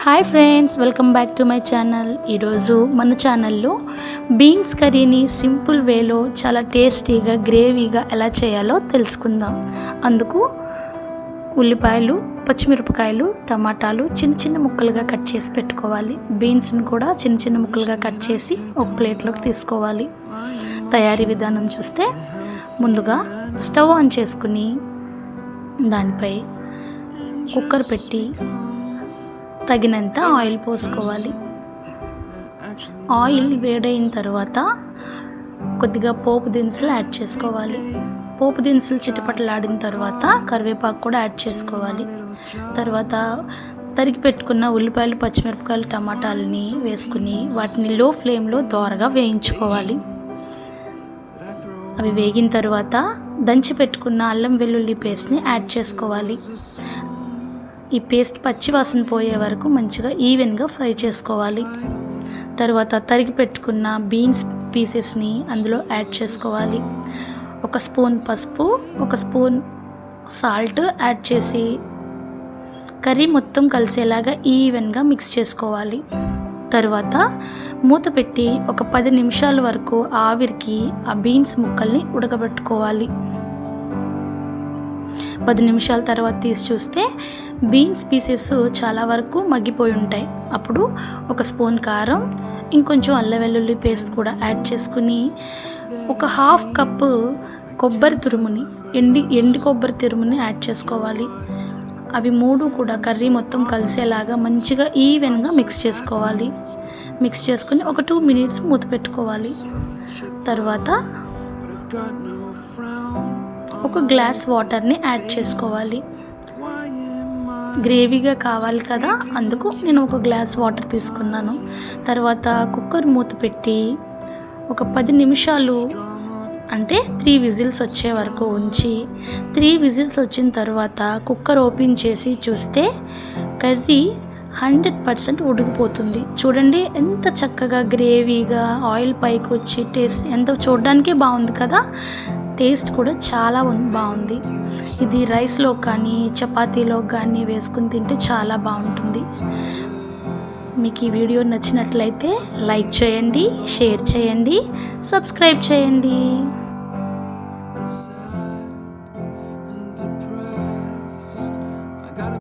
Hi friends, welcome back to my channel. ఈరోజు మన ఛానల్లో బీన్స్ కర్రీని సింపుల్ వేలో చాలా టేస్టీగా గ్రేవీగా ఎలా చేయాలో తెలుసుకుందాం. అందుకు ఉల్లిపాయలు, పచ్చిమిరపకాయలు, టమాటాలు చిన్న చిన్న ముక్కలుగా కట్ చేసి పెట్టుకోవాలి. బీన్స్ని కూడా చిన్న చిన్న ముక్కలుగా కట్ చేసి ఒక ప్లేట్లోకి తీసుకోవాలి. తయారీ విధానం చూస్తే ముందుగా స్టవ్ ఆన్ చేసుకుని దానిపై కుక్కర్ పెట్టి తగినంత ఆయిల్ పోసుకోవాలి. ఆయిల్ వేడైన తర్వాత కొద్దిగా పోపు దినుసులు యాడ్ చేసుకోవాలి. పోపు దినుసులు చిటపటలాడిన తర్వాత కరివేపాకు కూడా యాడ్ చేసుకోవాలి. తర్వాత తరిగి పెట్టుకున్న ఉల్లిపాయలు, పచ్చిమిరపకాయలు, టమాటాలని వేసుకుని వాటిని లో ఫ్లేమ్లో దోరగా వేయించుకోవాలి. అవి వేగిన తర్వాత దంచి పెట్టుకున్న అల్లం వెల్లుల్లి పేస్ట్ని యాడ్ చేసుకోవాలి. ఈ పేస్ట్ పచ్చి వాసన పోయే వరకు మంచిగా ఈవెన్గా ఫ్రై చేసుకోవాలి. తర్వాత తరిగి పెట్టుకున్న బీన్స్ పీసెస్ని అందులో యాడ్ చేసుకోవాలి. 1 స్పూన్ పసుపు, 1 స్పూన్ సాల్ట్ యాడ్ చేసి కర్రీ మొత్తం కలిసేలాగా ఈవెన్గా మిక్స్ చేసుకోవాలి. తర్వాత మూత పెట్టి ఒక 10 నిమిషాల వరకు ఆవిరికి ఆ బీన్స్ ముక్కల్ని ఉడకబెట్టుకోవాలి. 10 నిమిషాల తర్వాత తీసి చూస్తే బీన్స్ పీసెస్ చాలా వరకు మగ్గిపోయి ఉంటాయి. అప్పుడు 1 స్పూన్ కారం, ఇంకొంచెం అల్లం వెల్లుల్లి పేస్ట్ కూడా యాడ్ చేసుకుని ఒక 1/2 కప్పు కొబ్బరి తురుముని, ఎండి కొబ్బరి తురుముని యాడ్ చేసుకోవాలి. అవి 3 కూడా కర్రీ మొత్తం కలిసేలాగా మంచిగా ఈవెన్గా మిక్స్ చేసుకోవాలి. మిక్స్ చేసుకుని ఒక 2 మినిట్స్ మూత పెట్టుకోవాలి. తర్వాత ఒక గ్లాస్ వాటర్ని యాడ్ చేసుకోవాలి. గ్రేవీగా కావాలి కదా, అందుకు నేను ఒక గ్లాస్ వాటర్ తీసుకున్నాను. తర్వాత కుక్కర్ మూత పెట్టి ఒక 10 నిమిషాలు అంటే 3 విజిల్స్ వచ్చే వరకు ఉంచి 3 విజిల్స్ వచ్చిన తర్వాత కుక్కర్ ఓపెన్ చేసి చూస్తే కర్రీ 100% ఉడికిపోతుంది. చూడండి ఎంత చక్కగా గ్రేవీగా ఆయిల్ పైకి వచ్చి టేస్ట్ ఎంత చూడడానికే బాగుంది కదా, టేస్ట్ కూడా చాలా బాగుంది. ఇది రైస్లో కానీ చపాతీలో కానీ వేసుకుని తింటే చాలా బాగుంటుంది. మీకు ఈ వీడియో నచ్చినట్లయితే లైక్ చేయండి, షేర్ చేయండి, సబ్స్క్రైబ్ చేయండి.